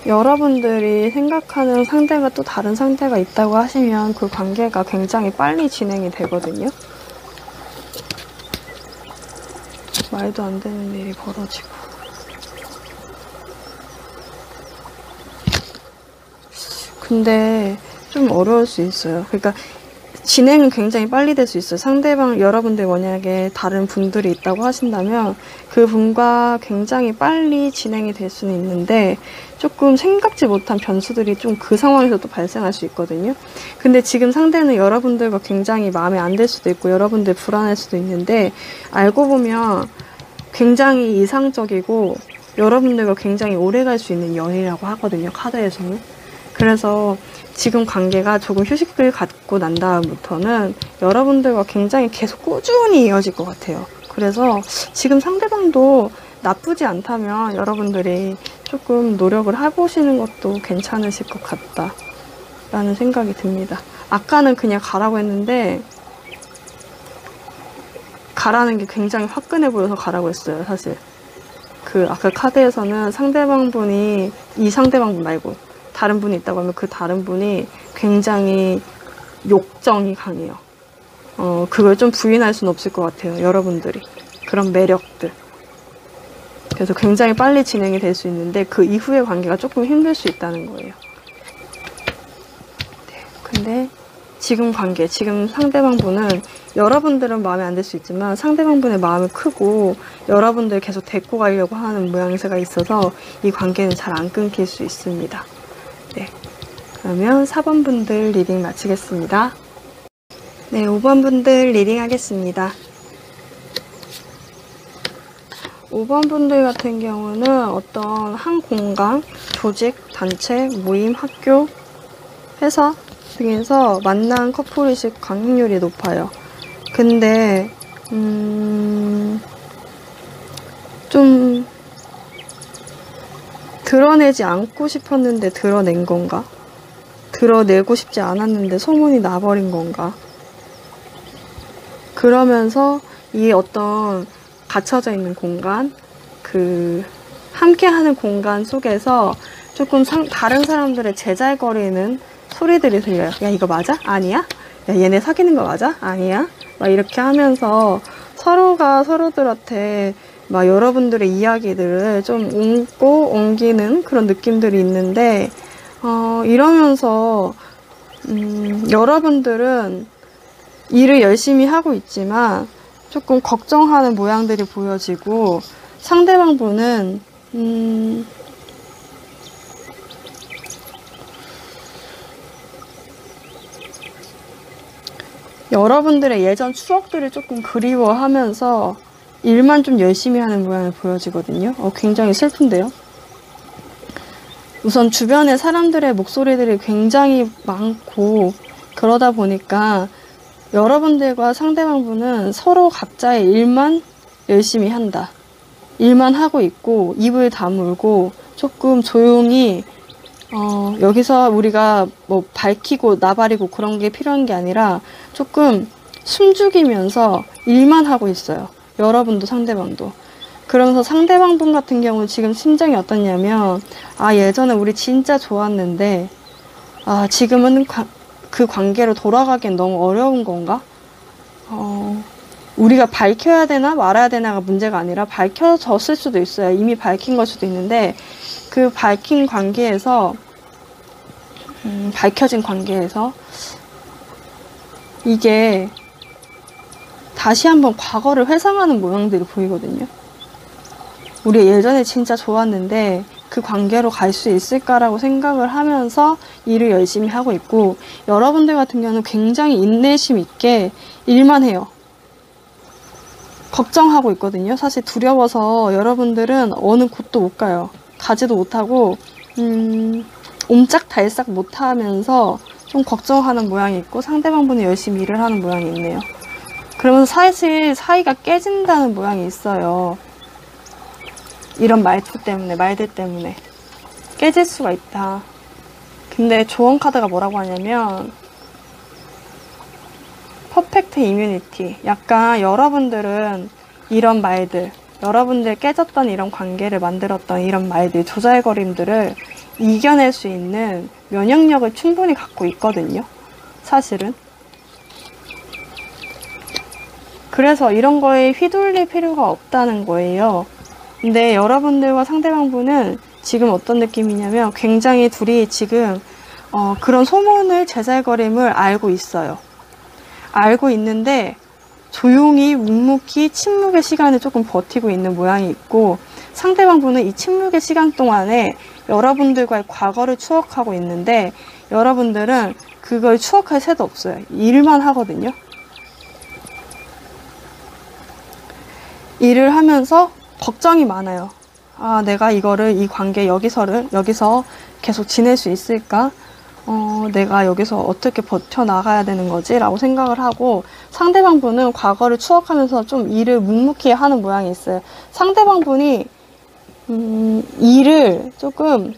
여러분들이 생각하는 상대가 또 다른 상대가 있다고 하시면 그 관계가 굉장히 빨리 진행이 되거든요. 말도 안 되는 일이 벌어지고. 근데 좀 어려울 수 있어요. 그러니까 진행은 굉장히 빨리 될 수 있어요. 여러분들 만약에 다른 분들이 있다고 하신다면 그 분과 굉장히 빨리 진행이 될 수는 있는데 조금 생각지 못한 변수들이 좀 그 상황에서 또 발생할 수 있거든요. 근데 지금 상대는 여러분들과 굉장히 마음에 안 들 수도 있고 여러분들 불안할 수도 있는데 알고 보면 굉장히 이상적이고 여러분들과 굉장히 오래 갈 수 있는 연이라고 하거든요. 카드에서는. 그래서 지금 관계가 조금 휴식을 갖고 난 다음부터는 여러분들과 굉장히 계속 꾸준히 이어질 것 같아요. 그래서 지금 상대방도 나쁘지 않다면 여러분들이 조금 노력을 해보시는 것도 괜찮으실 것 같다 라는 생각이 듭니다. 아까는 그냥 가라고 했는데 가라는 게 굉장히 화끈해 보여서 가라고 했어요. 사실 아까 카드에서는 상대방분이 이 상대방분 말고 다른 분이 있다고 하면 그 다른 분이 굉장히 욕정이 강해요. 그걸 좀 부인할 수는 없을 것 같아요. 여러분들이. 그런 매력들. 그래서 굉장히 빨리 진행이 될 수 있는데 그 이후의 관계가 조금 힘들 수 있다는 거예요. 네, 근데 지금 상대방 분은 여러분들은 마음에 안 들 수 있지만 상대방 분의 마음이 크고 여러분들 계속 데리고 가려고 하는 모양새가 있어서 이 관계는 잘 안 끊길 수 있습니다. 네, 그러면 4번 분들 리딩 마치겠습니다. 네, 5번 분들 리딩 하겠습니다. 5번 분들 같은 경우는 어떤 한 공간, 조직, 단체, 모임, 학교, 회사 등에서 만난 커플의식 강행률이 높아요. 근데 좀 드러내지 않고 싶었는데 드러낸 건가? 드러내고 싶지 않았는데 소문이 나버린 건가? 그러면서 이 어떤 갇혀져 있는 공간, 함께하는 공간 속에서 조금 다른 사람들의 제잘거리는 소리들이 들려요. 야, 이거 맞아? 아니야? 야, 얘네 사귀는 거 맞아? 아니야? 막 이렇게 하면서 서로가 서로들한테 막 여러분들의 이야기들을 좀 옮기는 그런 느낌들이 있는데, 이러면서, 여러분들은 일을 열심히 하고 있지만 조금 걱정하는 모양들이 보여지고, 상대방 분은, 여러분들의 예전 추억들을 조금 그리워하면서 일만 좀 열심히 하는 모양이 보여지거든요. 굉장히 슬픈데요. 우선 주변에 사람들의 목소리들이 굉장히 많고 그러다 보니까 여러분들과 상대방분은 서로 각자의 일만 열심히 한다. 일만 하고 있고 입을 다물고 조금 조용히 여기서 우리가 뭐 밝히고 나발이고 그런 게 필요한 게 아니라 조금 숨죽이면서 일만 하고 있어요. 여러분도 상대방도. 그러면서 상대방분 같은 경우 지금 심정이 어떻냐면 예전에 우리 진짜 좋았는데 지금은 그 관계로 돌아가기엔 너무 어려운 건가? 우리가 밝혀야 되나 말아야 되나가 문제가 아니라 밝혀졌을 수도 있어요. 이미 밝힌 걸 수도 있는데 그 밝혀진 관계에서 이게 다시 한번 과거를 회상하는 모양들이 보이거든요. 우리 예전에 진짜 좋았는데 그 관계로 갈 수 있을까라고 생각을 하면서 일을 열심히 하고 있고, 여러분들 같은 경우는 굉장히 인내심 있게 일만 해요. 걱정하고 있거든요. 사실 두려워서 여러분들은 어느 곳도 못 가요. 가지도 못하고 옴짝달싹 못하면서 좀 걱정하는 모양이 있고 상대방분이 열심히 일을 하는 모양이 있네요. 그러면서 사실 사이가 깨진다는 모양이 있어요. 이런 말들 때문에 깨질 수가 있다. 근데 조언 카드가 뭐라고 하냐면 퍼펙트 이뮤니티. 약간 여러분들은 이런 말들, 여러분들 깨졌던 이런 관계를 만들었던 이런 말들, 조잘거림들을 이겨낼 수 있는 면역력을 충분히 갖고 있거든요. 사실은. 그래서 이런 거에 휘둘릴 필요가 없다는 거예요. 근데 여러분들과 상대방분은 지금 어떤 느낌이냐면 굉장히 둘이 지금 그런 소문을 제잘거림을 알고 있어요. 알고 있는데 조용히 묵묵히 침묵의 시간을 조금 버티고 있는 모양이 있고 상대방분은 이 침묵의 시간 동안에 여러분들과의 과거를 추억하고 있는데 여러분들은 그걸 추억할 새도 없어요. 일만 하거든요. 일을 하면서 걱정이 많아요. 아, 내가 이 관계 여기서 계속 지낼 수 있을까? 내가 여기서 어떻게 버텨나가야 되는 거지? 라고 생각을 하고 상대방분은 과거를 추억하면서 좀 일을 묵묵히 하는 모양이 있어요. 상대방분이 일을 조금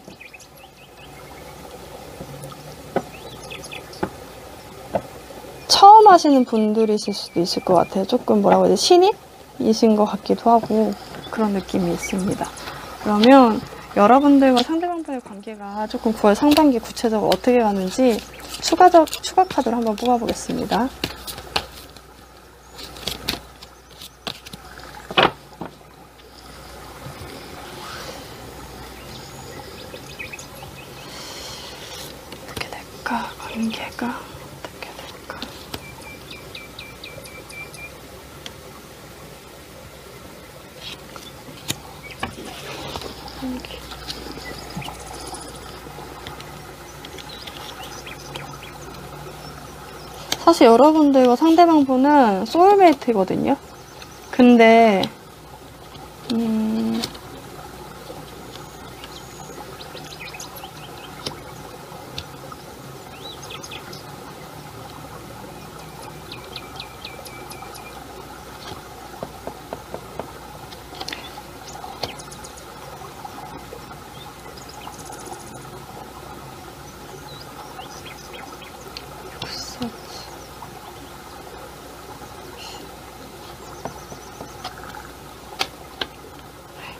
처음 하시는 분들이실 수도 있을 것 같아요. 조금 뭐라고 해야 되지? 신입이신 것 같기도 하고 그런 느낌이 있습니다. 그러면 여러분들과 상대방분의 관계가 조금 9월 상반기 구체적으로 어떻게 가는지 추가 카드를 한번 뽑아보겠습니다. 어떻게 될까? 관계가 어떻게 될까? 관계. 사실 여러분들과 상대방분은 소울메이트거든요. 근데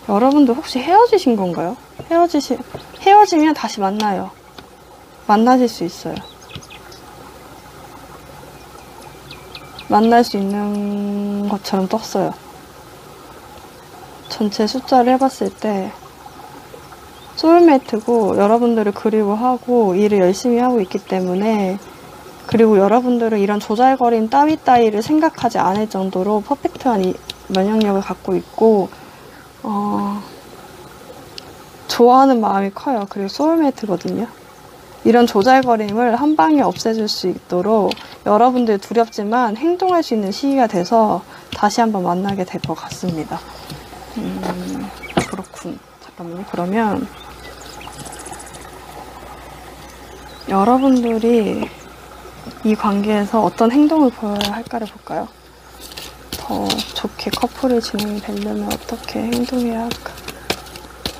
여러분들 혹시 헤어지신 건가요? 헤어지면 다시 만나요. 만나실 수 있어요. 만날 수 있는 것처럼 떴어요. 전체 숫자를 해봤을 때 소울메이트고 여러분들을 그리워하고 일을 열심히 하고 있기 때문에 그리고 여러분들은 이런 조잘거림 따위를 생각하지 않을 정도로 퍼펙트한 이 면역력을 갖고 있고 좋아하는 마음이 커요. 그리고 소울메이트거든요. 이런 조잘거림을 한 방에 없애줄 수 있도록 여러분들 두렵지만 행동할 수 있는 시기가 돼서 다시 한번 만나게 될 것 같습니다. 그렇군. 잠깐만요. 그러면 여러분들이 이 관계에서 어떤 행동을 보여야 할까를 볼까요? 더 좋게 커플이 진행이 되려면 어떻게 행동해야 할까?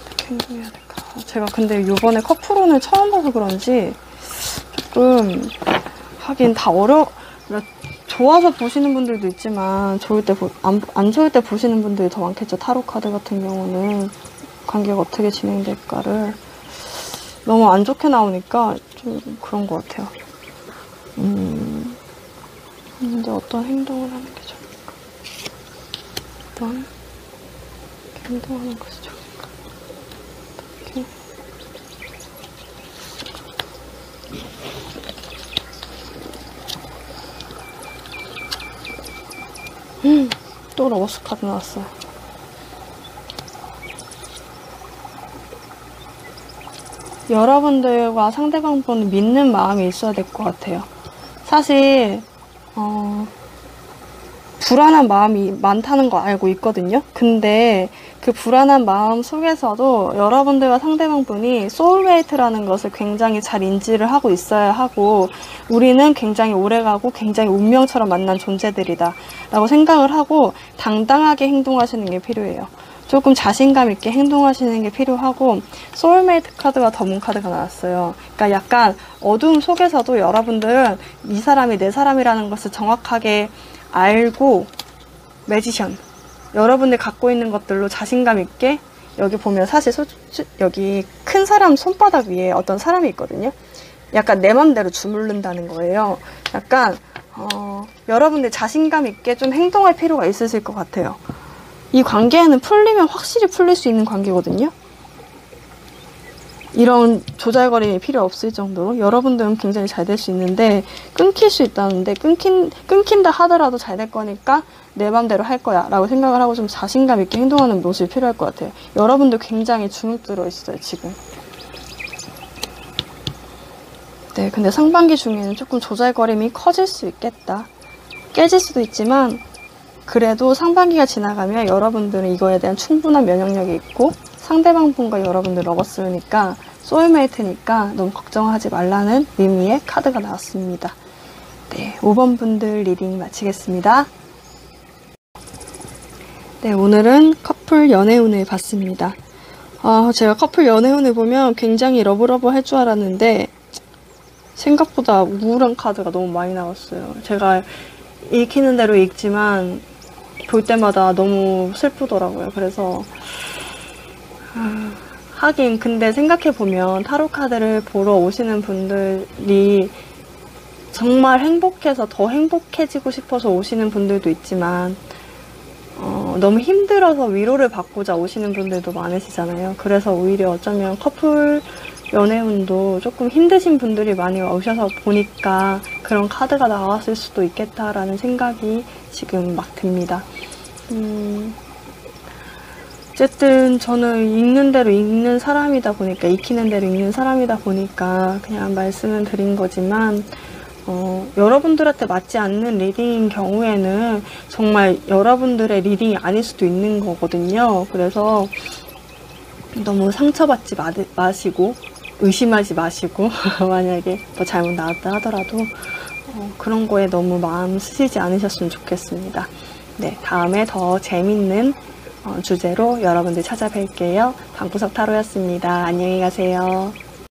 어떻게 행동해야 될까? 제가 근데 이번에 커플혼을 처음 봐서 그런지 조금 하긴 다 좋아서 보시는 분들도 있지만 안 좋을 때 보시는 분들이 더 많겠죠. 타로 카드 같은 경우는 관계가 어떻게 진행될까를 너무 안 좋게 나오니까 좀 그런 것 같아요. 근데 어떤 행동을 하는 게 좋을까? 어떤 행동하는 것이 좋을까? 어떻게? 또 러버스 카드 나왔어요. 여러분들과 상대방분을 믿는 마음이 있어야 될 것 같아요. 사실 불안한 마음이 많다는 거 알고 있거든요. 근데 그 불안한 마음 속에서도 여러분들과 상대방분이 소울메이트라는 것을 굉장히 잘 인지를 하고 있어야 하고, 우리는 굉장히 오래가고 굉장히 운명처럼 만난 존재들이다 라고 생각을 하고 당당하게 행동하시는 게 필요해요. 조금 자신감 있게 행동하시는 게 필요하고, 소울메이트 카드가 더문 카드가 나왔어요. 그러니까 약간 어두움 속에서도 여러분들은 이 사람이 내 사람이라는 것을 정확하게 알고, 매지션, 여러분들 갖고 있는 것들로 자신감 있게, 여기 보면 사실 여기 큰 사람 손바닥 위에 어떤 사람이 있거든요. 약간 내 맘대로 주무른다는 거예요. 약간 여러분들 자신감 있게 좀 행동할 필요가 있으실 것 같아요. 이 관계는 풀리면 확실히 풀릴 수 있는 관계거든요. 이런 조잘거림이 필요 없을 정도로 여러분들은 굉장히 잘 될 수 있는데, 끊길 수 있다는데, 끊긴다 하더라도 잘 될 거니까 내 맘대로 할 거야 라고 생각을 하고 좀 자신감 있게 행동하는 모습이 필요할 것 같아요. 여러분들 굉장히 주눅 들어 있어요 지금. 네, 근데 상반기 중에는 조금 조잘거림이 커질 수 있겠다. 깨질 수도 있지만, 그래도 상반기가 지나가면 여러분들은 이거에 대한 충분한 면역력이 있고, 상대방 분과 여러분들 러버스니까, 소울메이트니까 너무 걱정하지 말라는 의미의 카드가 나왔습니다. 네, 5번 분들 리딩 마치겠습니다. 네, 오늘은 커플 연애운을 봤습니다. 제가 커플 연애운을 보면 굉장히 러브러브 할 줄 알았는데 생각보다 우울한 카드가 너무 많이 나왔어요. 제가 읽히는 대로 읽지만 볼 때마다 너무 슬프더라고요. 그래서 하긴 근데 생각해보면 타로 카드를 보러 오시는 분들이 정말 행복해서 더 행복해지고 싶어서 오시는 분들도 있지만 너무 힘들어서 위로를 받고자 오시는 분들도 많으시잖아요. 그래서 오히려 어쩌면 커플 연애운도 조금 힘드신 분들이 많이 오셔서 보니까 그런 카드가 나왔을 수도 있겠다라는 생각이 지금 막 듭니다. 어쨌든 저는 읽는 대로 읽는 사람이다 보니까, 익히는 대로 읽는 사람이다 보니까 그냥 말씀을 드린 거지만, 여러분들한테 맞지 않는 리딩인 경우에는 정말 여러분들의 리딩이 아닐 수도 있는 거거든요. 그래서 너무 상처받지 마시고 의심하지 마시고 만약에 더 잘못 나왔다 하더라도 그런 거에 너무 마음 쓰시지 않으셨으면 좋겠습니다. 네, 다음에 더 재밌는 주제로 여러분들 찾아뵐게요. 방구석 타로였습니다. 안녕히 가세요.